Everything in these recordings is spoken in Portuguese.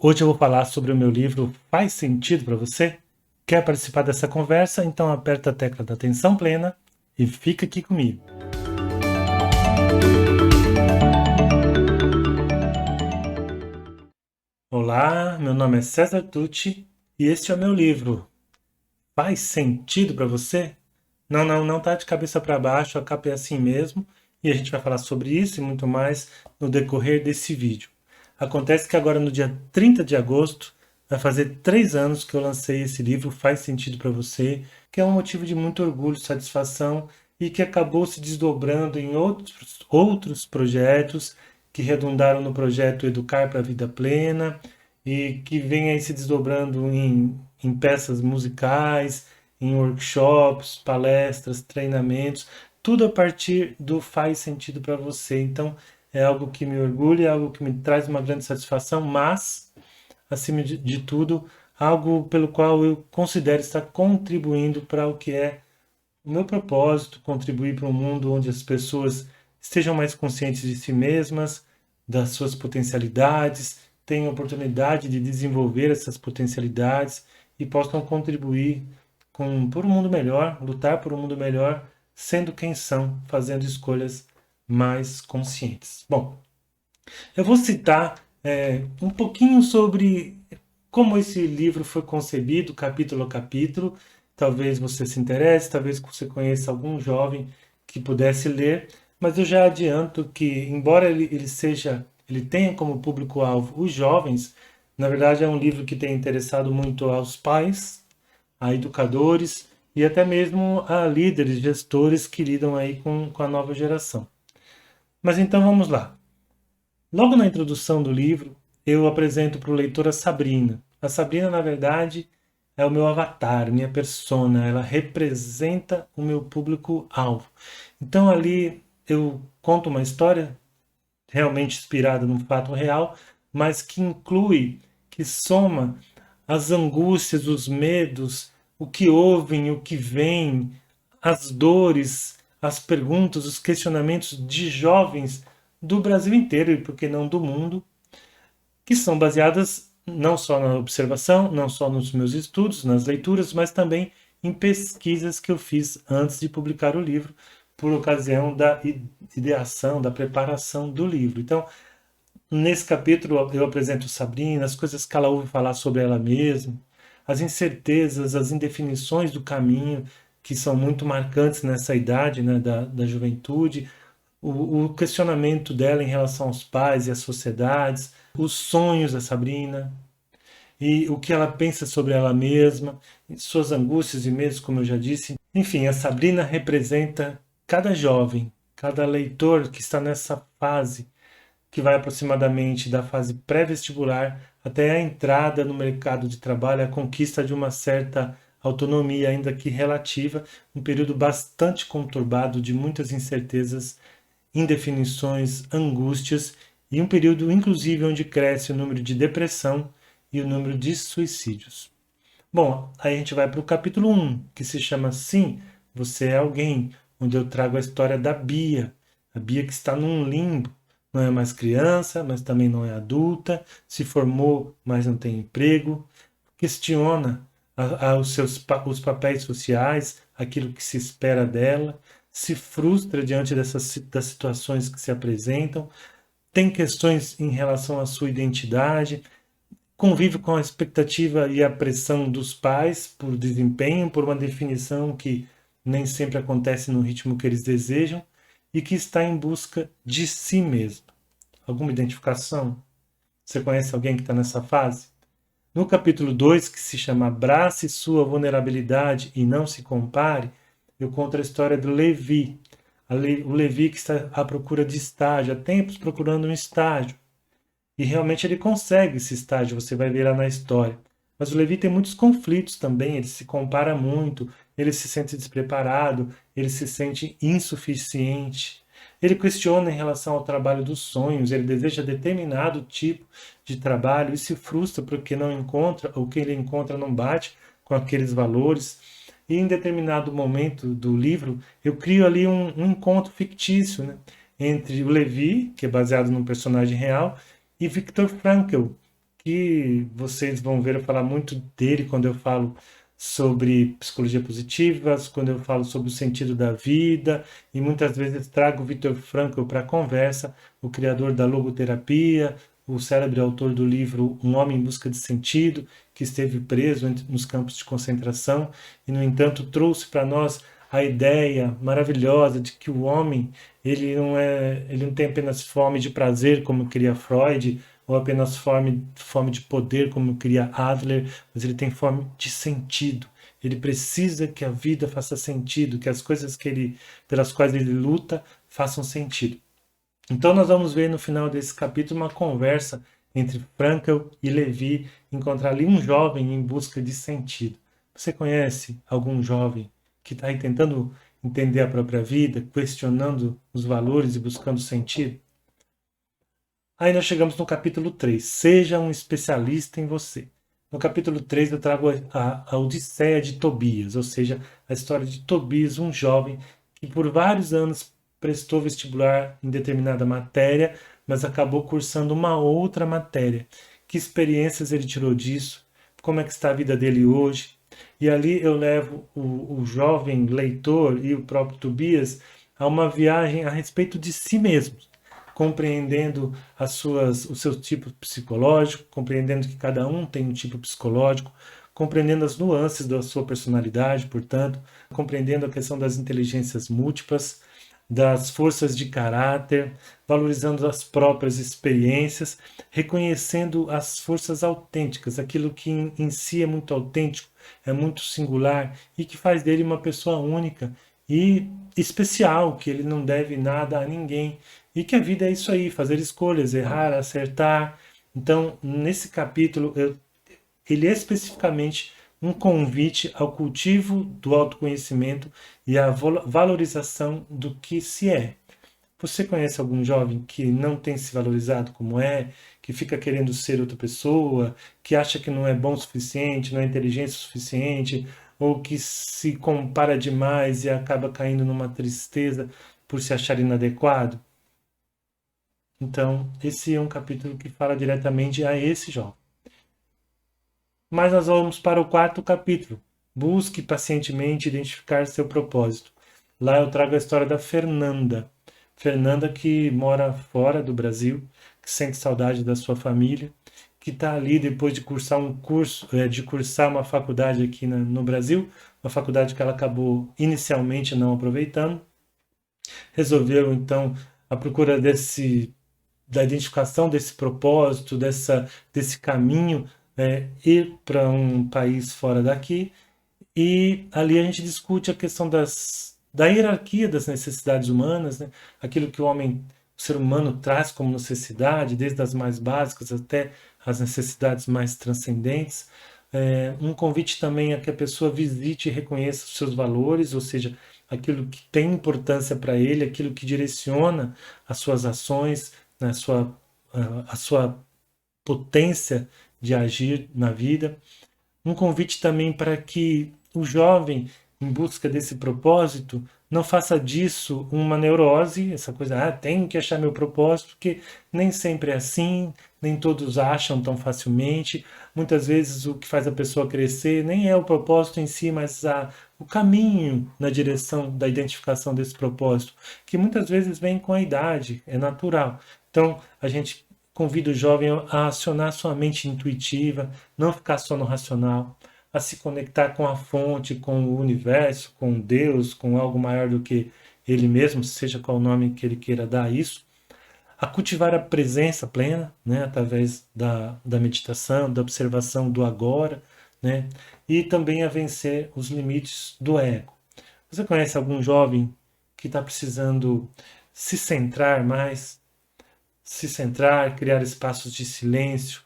Hoje eu vou falar sobre o meu livro Faz Sentido para você? Quer participar dessa conversa? Então aperta a tecla da atenção plena e fica aqui comigo. Olá, meu nome é César Tucci e este é o meu livro. Faz sentido para você? Não tá de cabeça para baixo, a capa é assim mesmo e a gente vai falar sobre isso e muito mais no decorrer desse vídeo. Acontece que agora no dia 30 de agosto vai fazer 3 anos que eu lancei esse livro Faz Sentido para Você, que é um motivo de muito orgulho, satisfação e que acabou se desdobrando em outros projetos que redundaram no projeto Educar para a Vida Plena e que vem aí se desdobrando em peças musicais, em workshops, palestras, treinamentos, tudo a partir do Faz Sentido para Você. Então, é algo que me orgulha, é algo que me traz uma grande satisfação, mas, acima de tudo, algo pelo qual eu considero estar contribuindo para o que é o meu propósito, contribuir para um mundo onde as pessoas estejam mais conscientes de si mesmas, das suas potencialidades, tenham oportunidade de desenvolver essas potencialidades e possam contribuir por um mundo melhor, lutar por um mundo melhor, sendo quem são, fazendo escolhas mais conscientes. Bom, eu vou citar um pouquinho sobre como esse livro foi concebido, capítulo a capítulo. Talvez você se interesse, talvez você conheça algum jovem que pudesse ler, mas eu já adianto que, embora ele tenha como público-alvo os jovens, na verdade é um livro que tem interessado muito aos pais, a educadores e até mesmo a líderes, gestores que lidam aí com a nova geração. Mas então vamos lá. Logo na introdução do livro, eu apresento para o leitor a Sabrina. A Sabrina, na verdade, é o meu avatar, minha persona. Ela representa o meu público-alvo. Então ali eu conto uma história realmente inspirada num fato real, mas que inclui, que soma as angústias, os medos, o que ouvem, o que vem, as dores, as perguntas, os questionamentos de jovens do Brasil inteiro e, por que não, do mundo, que são baseadas não só na observação, não só nos meus estudos, nas leituras, mas também em pesquisas que eu fiz antes de publicar o livro, por ocasião da ideação, da preparação do livro. Então, nesse capítulo eu apresento Sabrina, as coisas que ela ouve falar sobre ela mesma, as incertezas, as indefinições do caminho, que são muito marcantes nessa idade, né, da juventude, o questionamento dela em relação aos pais e às sociedades, os sonhos da Sabrina e o que ela pensa sobre ela mesma, suas angústias e medos, como eu já disse. Enfim, a Sabrina representa cada jovem, cada leitor que está nessa fase, que vai aproximadamente da fase pré-vestibular até a entrada no mercado de trabalho, a conquista de uma certa autonomia, ainda que relativa, um período bastante conturbado de muitas incertezas, indefinições, angústias e um período, inclusive, onde cresce o número de depressão e o número de suicídios. Bom, aí a gente vai para o capítulo 1, que se chama Sim, Você é Alguém, onde eu trago a história da Bia. A Bia que está num limbo, não é mais criança, mas também não é adulta, se formou, mas não tem emprego, questiona os papéis sociais, aquilo que se espera dela, se frustra diante das situações que se apresentam, tem questões em relação à sua identidade, convive com a expectativa e a pressão dos pais por desempenho, por uma definição que nem sempre acontece no ritmo que eles desejam e que está em busca de si mesmo. Alguma identificação? Você conhece alguém que está nessa fase? No capítulo 2, que se chama Abrace sua vulnerabilidade e não se compare, eu conto a história do Levi. O Levi que está à procura de estágio, há tempos procurando um estágio. E realmente ele consegue esse estágio, você vai ver lá na história. Mas o Levi tem muitos conflitos também, ele se compara muito, ele se sente despreparado, ele se sente insuficiente. Ele questiona em relação ao trabalho dos sonhos, ele deseja determinado tipo de trabalho e se frustra porque não encontra, ou o que ele encontra não bate com aqueles valores. E em determinado momento do livro, eu crio ali um encontro fictício, né, entre o Levi, que é baseado num personagem real, e Viktor Frankl, que vocês vão ver eu falar muito dele quando eu falo sobre psicologia positiva, quando eu falo sobre o sentido da vida, e muitas vezes trago o Viktor Frankl para a conversa, o criador da logoterapia, o célebre autor do livro Um Homem em Busca de Sentido, que esteve preso nos campos de concentração e, no entanto, trouxe para nós a ideia maravilhosa de que o homem ele não tem apenas fome de prazer, como queria Freud, ou apenas fome de poder, como queria Adler, mas ele tem fome de sentido. Ele precisa que a vida faça sentido, que as coisas pelas quais ele luta façam sentido. Então nós vamos ver no final desse capítulo uma conversa entre Frankl e Levi, encontrar ali um jovem em busca de sentido. Você conhece algum jovem que está aí tentando entender a própria vida, questionando os valores e buscando sentido? Aí nós chegamos no capítulo 3. Seja um especialista em você. No capítulo 3 eu trago a Odisseia de Tobias, ou seja, a história de Tobias, um jovem que por vários anos prestou vestibular em determinada matéria, mas acabou cursando uma outra matéria. Que experiências ele tirou disso? Como é que está a vida dele hoje? E ali eu levo o jovem leitor e o próprio Tobias a uma viagem a respeito de si mesmo, compreendendo o seu tipo psicológico, compreendendo que cada um tem um tipo psicológico, compreendendo as nuances da sua personalidade, portanto, compreendendo a questão das inteligências múltiplas, das forças de caráter, valorizando as próprias experiências, reconhecendo as forças autênticas, aquilo que em si é muito autêntico, é muito singular e que faz dele uma pessoa única e especial, que ele não deve nada a ninguém e que a vida é isso aí, fazer escolhas, errar, acertar. Então, nesse capítulo, ele é especificamente um convite ao cultivo do autoconhecimento e à valorização do que se é. Você conhece algum jovem que não tem se valorizado como é, que fica querendo ser outra pessoa, que acha que não é bom o suficiente, não é inteligente o suficiente, ou que se compara demais e acaba caindo numa tristeza por se achar inadequado? Então, esse é um capítulo que fala diretamente a esse jovem. Mas nós vamos para o quarto capítulo. Busque pacientemente identificar seu propósito. Lá eu trago a história da Fernanda. Fernanda que mora fora do Brasil, que sente saudade da sua família, que está ali depois de cursar de cursar uma faculdade aqui no Brasil, uma faculdade que ela acabou inicialmente não aproveitando. Resolveu então a procura da identificação desse propósito, desse caminho, ir para um país fora daqui. E ali a gente discute a questão da hierarquia das necessidades humanas, né? Aquilo que o ser humano traz como necessidade, desde as mais básicas até as necessidades mais transcendentes. Um convite também a que a pessoa visite e reconheça os seus valores, ou seja, aquilo que tem importância para ele, aquilo que direciona as suas ações, né, a sua potência de agir na vida. Um convite também para que o jovem, em busca desse propósito, não faça disso uma neurose, essa coisa, tenho que achar meu propósito, porque nem sempre é assim, nem todos acham tão facilmente. Muitas vezes o que faz a pessoa crescer nem é o propósito em si, mas o caminho na direção da identificação desse propósito, que muitas vezes vem com a idade, é natural. Então, a gente convida o jovem a acionar sua mente intuitiva, não ficar só no racional, a se conectar com a fonte, com o universo, com Deus, com algo maior do que ele mesmo, seja qual o nome que ele queira dar a isso, a cultivar a presença plena, né, através da meditação, da observação do agora, né, e também a vencer os limites do ego. Você conhece algum jovem que está precisando se centrar mais, criar espaços de silêncio,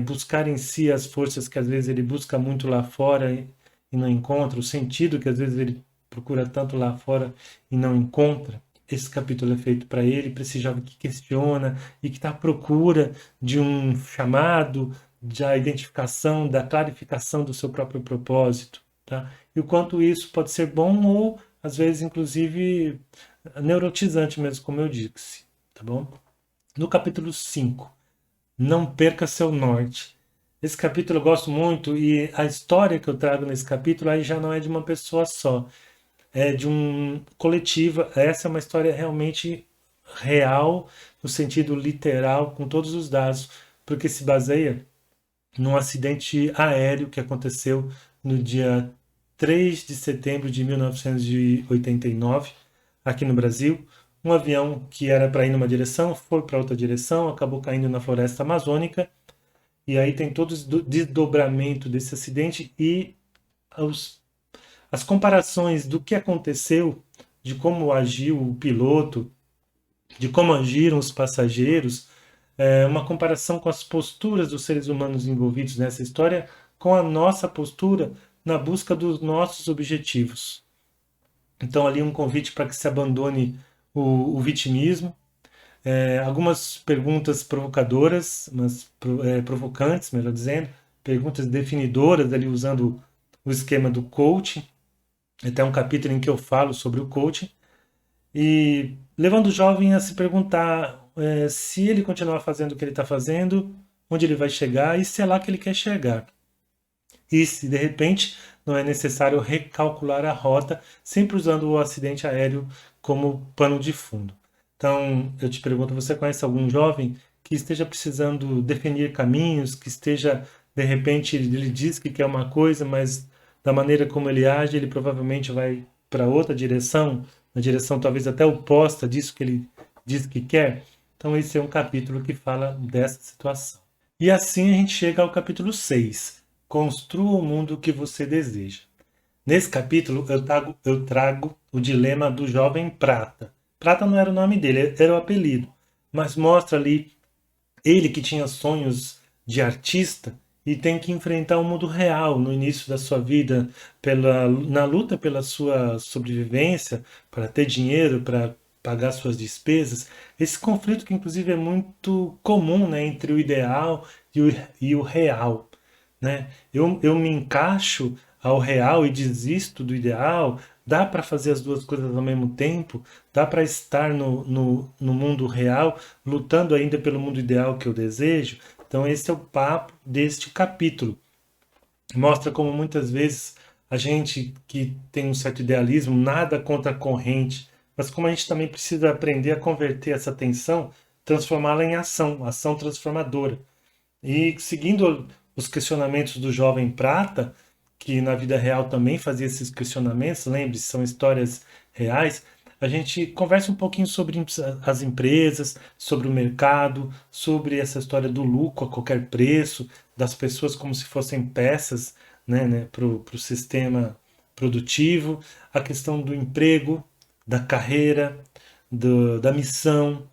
buscar em si as forças que às vezes ele busca muito lá fora e não encontra, o sentido que às vezes ele procura tanto lá fora e não encontra? Esse capítulo é feito para ele, para esse jovem que questiona e que está à procura de um chamado, da identificação, da clarificação do seu próprio propósito, tá? E o quanto isso pode ser bom ou, às vezes, inclusive, neurotizante mesmo, como eu disse, tá bom? No capítulo 5, Não perca seu norte. Esse capítulo eu gosto muito e a história que eu trago nesse capítulo aí já não é de uma pessoa só, é de um coletiva. Essa é uma história realmente real, no sentido literal, com todos os dados, porque se baseia num acidente aéreo que aconteceu no dia 3 de setembro de 1989, aqui no Brasil. Um avião que era para ir numa direção foi para outra direção, acabou caindo na floresta amazônica, e aí tem todo o desdobramento desse acidente e os, as comparações do que aconteceu, de como agiu o piloto, de como agiram os passageiros, uma comparação com as posturas dos seres humanos envolvidos nessa história com a nossa postura na busca dos nossos objetivos. Então, ali um convite para que se abandone o vitimismo. Algumas perguntas provocadoras, mas provocantes, melhor dizendo, perguntas definidoras, ali usando o esquema do coaching. Até um capítulo em que eu falo sobre o coaching e levando o jovem a se perguntar se ele continuar fazendo o que ele está fazendo, onde ele vai chegar e se é lá que ele quer chegar. E se de repente não é necessário recalcular a rota, sempre usando o acidente aéreo como pano de fundo. Então, eu te pergunto, você conhece algum jovem que esteja precisando definir caminhos, que esteja, de repente, ele diz que quer uma coisa, mas da maneira como ele age, ele provavelmente vai para outra direção, na direção talvez até oposta disso que ele diz que quer? Então, esse é um capítulo que fala dessa situação. E assim a gente chega ao capítulo 6. Construa o mundo que você deseja. Nesse capítulo eu trago o dilema do jovem Prata. Prata não era o nome dele, era o apelido. Mas mostra ali ele que tinha sonhos de artista e tem que enfrentar o mundo real no início da sua vida, na luta pela sua sobrevivência, para ter dinheiro, para pagar suas despesas. Esse conflito que inclusive é muito comum, né, entre o ideal e o real, né? Eu me encaixo ao real e desisto do ideal. Dá para fazer as duas coisas ao mesmo tempo? Dá para estar no mundo real, lutando ainda pelo mundo ideal que eu desejo? Então, esse é o papo deste capítulo. Mostra como muitas vezes a gente que tem um certo idealismo, nada contra a corrente, mas como a gente também precisa aprender a converter essa tensão, transformá-la em ação, ação transformadora. E seguindo os questionamentos do jovem Prata, que na vida real também fazia esses questionamentos, lembre-se, são histórias reais, a gente conversa um pouquinho sobre as empresas, sobre o mercado, sobre essa história do lucro a qualquer preço, das pessoas como se fossem peças, né, para o sistema produtivo, a questão do emprego, da carreira, da missão,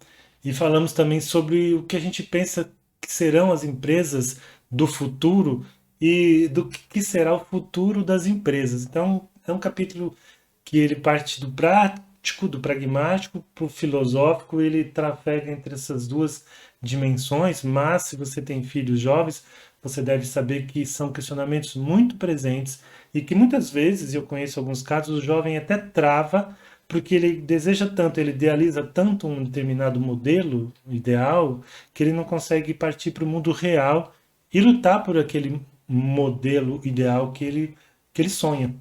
e falamos também sobre o que a gente pensa que serão as empresas do futuro e do que será o futuro das empresas. Então, é um capítulo que ele parte do prático, do pragmático, para o filosófico, ele trafega entre essas duas dimensões, mas se você tem filhos jovens, você deve saber que são questionamentos muito presentes e que muitas vezes, eu conheço alguns casos, o jovem até trava porque ele deseja tanto, ele idealiza tanto um determinado modelo ideal, que ele não consegue partir para o mundo real e lutar por aquele modelo ideal que ele sonha.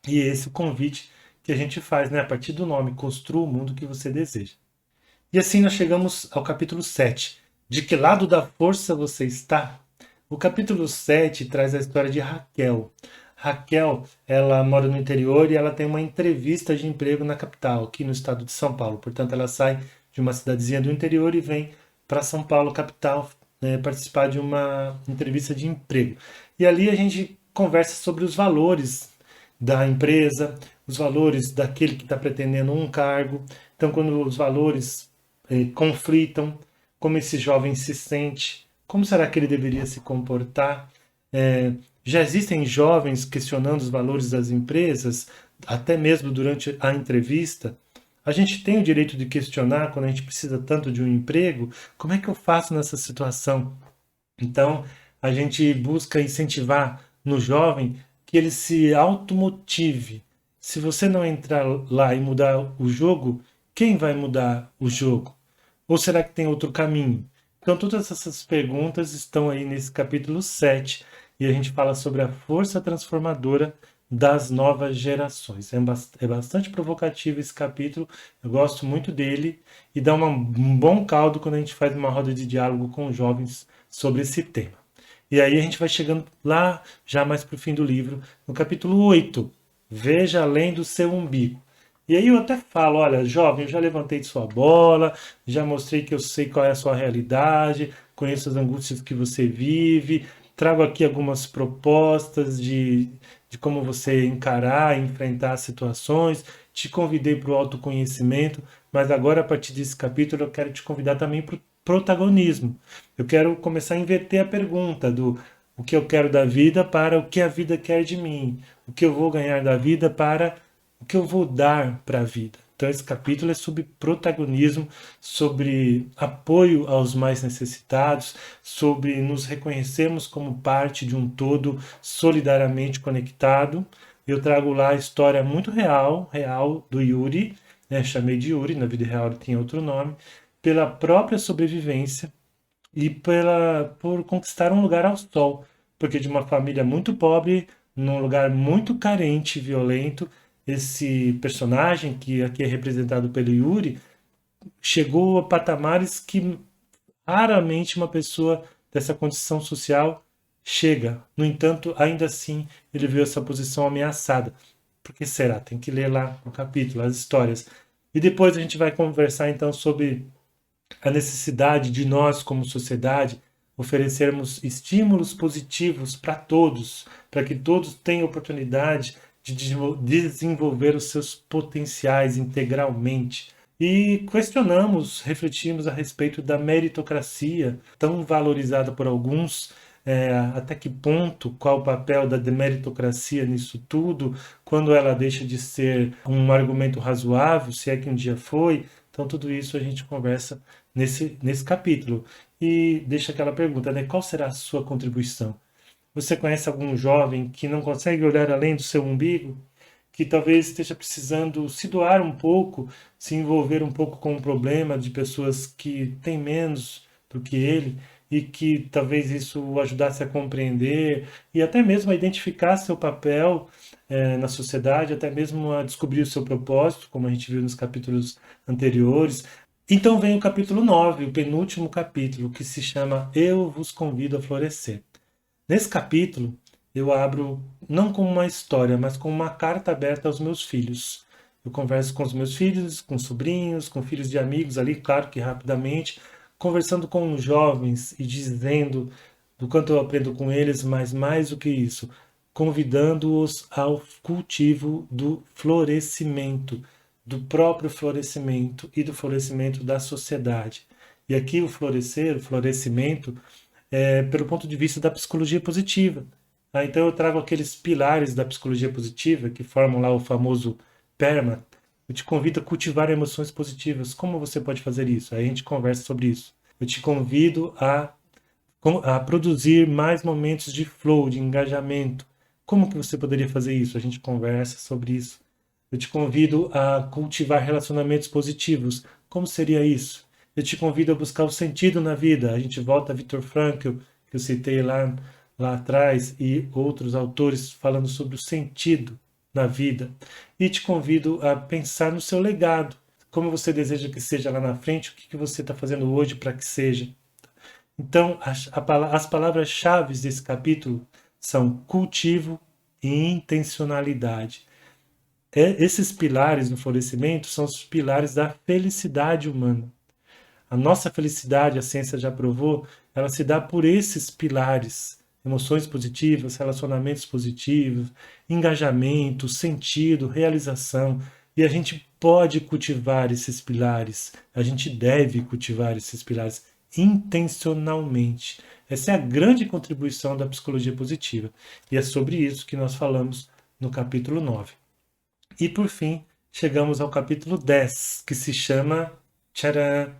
E esse é o convite que a gente faz, né? A partir do nome, construa o mundo que você deseja. E assim nós chegamos ao capítulo 7. De que lado da força você está? O capítulo 7 traz a história de Raquel. Raquel, ela mora no interior e ela tem uma entrevista de emprego na capital, aqui no estado de São Paulo. Portanto, ela sai de uma cidadezinha do interior e vem para São Paulo, capital, né, participar de uma entrevista de emprego. E ali a gente conversa sobre os valores da empresa, os valores daquele que está pretendendo um cargo. Então, quando os valores conflitam, como esse jovem se sente, como será que ele deveria se comportar. É, já existem jovens questionando os valores das empresas, até mesmo durante a entrevista. A gente tem o direito de questionar quando a gente precisa tanto de um emprego. Como é que eu faço nessa situação? Então, a gente busca incentivar no jovem que ele se automotive. Se você não entrar lá e mudar o jogo, quem vai mudar o jogo? Ou será que tem outro caminho? Então, todas essas perguntas estão aí nesse capítulo 7 e a gente fala sobre a força transformadora das novas gerações. É bastante provocativo esse capítulo, eu gosto muito dele e dá um bom caldo quando a gente faz uma roda de diálogo com os jovens sobre esse tema. E aí a gente vai chegando lá, já mais para o fim do livro, no capítulo 8. Veja além do seu umbigo. E aí eu até falo, olha, jovem, eu já levantei de sua bola, já mostrei que eu sei qual é a sua realidade, conheço as angústias que você vive, trago aqui algumas propostas de como você encarar e enfrentar situações, te convidei para o autoconhecimento, mas agora, a partir desse capítulo, eu quero te convidar também para o protagonismo. Eu quero começar a inverter a pergunta do o que eu quero da vida para o que a vida quer de mim, o que eu vou ganhar da vida para o que eu vou dar para a vida. Então, esse capítulo é sobre protagonismo, sobre apoio aos mais necessitados, sobre nos reconhecermos como parte de um todo solidariamente conectado. Eu trago lá a história muito real do Yuri, né? Chamei de Yuri, na vida real ele tinha outro nome, pela própria sobrevivência e por conquistar um lugar ao sol, porque de uma família muito pobre, num lugar muito carente e violento, esse personagem, que aqui é representado pelo Yuri, chegou a patamares que raramente uma pessoa dessa condição social chega. No entanto, ainda assim, ele viu essa posição ameaçada. Por que será? Tem que ler lá o capítulo, as histórias. E depois a gente vai conversar então sobre a necessidade de nós, como sociedade, oferecermos estímulos positivos para todos, para que todos tenham oportunidade de desenvolver os seus potenciais integralmente. E questionamos, refletimos a respeito da meritocracia, tão valorizada por alguns, até que ponto, qual o papel da meritocracia nisso tudo, quando ela deixa de ser um argumento razoável, se é que um dia foi. Então, tudo isso a gente conversa nesse capítulo. E deixa aquela pergunta, né? Qual será a sua contribuição? Você conhece algum jovem que não consegue olhar além do seu umbigo? Que talvez esteja precisando se doar um pouco, se envolver um pouco com o problema de pessoas que têm menos do que ele e que talvez isso o ajudasse a compreender e até mesmo a identificar seu papel na sociedade, até mesmo a descobrir o seu propósito, como a gente viu nos capítulos anteriores. Então vem o capítulo 9, o penúltimo capítulo, que se chama Eu vos convido a florescer. Nesse capítulo, eu abro não como uma história, mas como uma carta aberta aos meus filhos. Eu converso com os meus filhos, com sobrinhos, com filhos de amigos ali, claro que rapidamente, conversando com os jovens e dizendo do quanto eu aprendo com eles, mas mais do que isso, convidando-os ao cultivo do florescimento, do próprio florescimento e do florescimento da sociedade. E aqui o florescer, o florescimento, pelo ponto de vista da psicologia positiva. Tá? Então eu trago aqueles pilares da psicologia positiva que formam lá o famoso PERMA. Eu te convido a cultivar emoções positivas. Como você pode fazer isso? Aí a gente conversa sobre isso. Eu te convido a produzir mais momentos de flow, de engajamento. Como que você poderia fazer isso? A gente conversa sobre isso. Eu te convido a cultivar relacionamentos positivos. Como seria isso? Eu te convido a buscar o sentido na vida. A gente volta a Viktor Frankl, que eu citei lá atrás, e outros autores falando sobre o sentido na vida. E te convido a pensar no seu legado. Como você deseja que seja lá na frente, o que você está fazendo hoje para que seja. Então, as palavras-chave desse capítulo são cultivo e intencionalidade. Esses pilares do florescimento são os pilares da felicidade humana. A nossa felicidade, a ciência já provou, ela se dá por esses pilares. Emoções positivas, relacionamentos positivos, engajamento, sentido, realização. E a gente pode cultivar esses pilares, a gente deve cultivar esses pilares intencionalmente. Essa é a grande contribuição da psicologia positiva. E é sobre isso que nós falamos no capítulo 9. E por fim, chegamos ao capítulo 10, que se chama tcharam,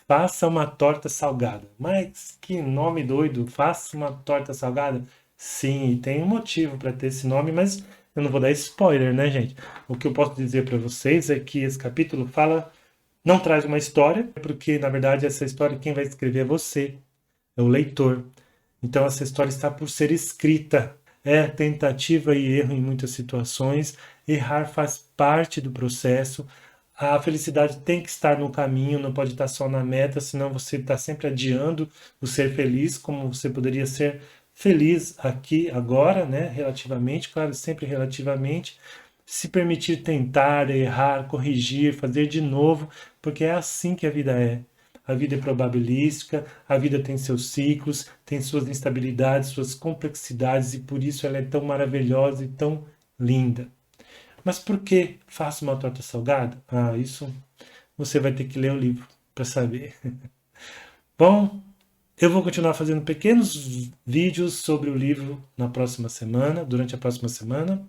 Faça uma torta salgada. Mas que nome doido! Faça uma torta salgada? Sim, tem um motivo para ter esse nome, mas eu não vou dar spoiler, né, gente? O que eu posso dizer para vocês é que esse capítulo fala Não traz uma história, porque na verdade essa história quem vai escrever é você, é o leitor. Então essa história está por ser escrita. É tentativa e erro em muitas situações. Errar faz parte do processo. A felicidade tem que estar no caminho, não pode estar só na meta, senão você está sempre adiando o ser feliz, como você poderia ser feliz aqui, agora, né? Relativamente, claro, sempre relativamente. Se permitir tentar, errar, corrigir, fazer de novo, porque é assim que a vida é. A vida é probabilística, a vida tem seus ciclos, tem suas instabilidades, suas complexidades e por isso ela é tão maravilhosa e tão linda. Mas por que faço uma torta salgada? Ah, isso você vai ter que ler o livro para saber. Bom, eu vou continuar fazendo pequenos vídeos sobre o livro na próxima semana, durante a próxima semana.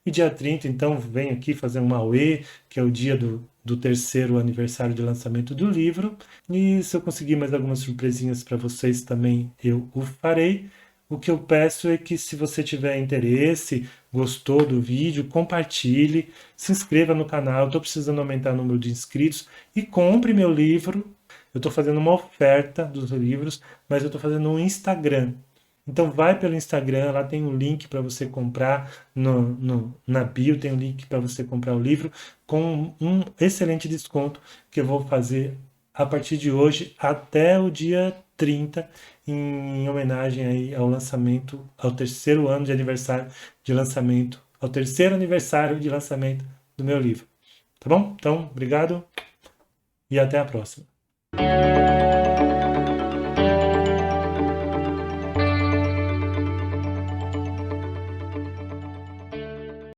E dia 30, então, venho aqui fazer um AUE, que é o dia do terceiro aniversário de lançamento do livro. E se eu conseguir mais algumas surpresinhas para vocês também, eu o farei. O que eu peço é que se você tiver interesse, gostou do vídeo, compartilhe, se inscreva no canal, estou precisando aumentar o número de inscritos e compre meu livro. Eu estou fazendo uma oferta dos livros, mas eu estou fazendo um Instagram. Então vai pelo Instagram, lá tem um link para você comprar, na bio tem um link para você comprar o livro, com um excelente desconto que eu vou fazer a partir de hoje até o dia 30, em homenagem aí ao lançamento, ao terceiro ano de aniversário de lançamento, ao terceiro aniversário de lançamento do meu livro. Tá bom? Então, obrigado e até a próxima.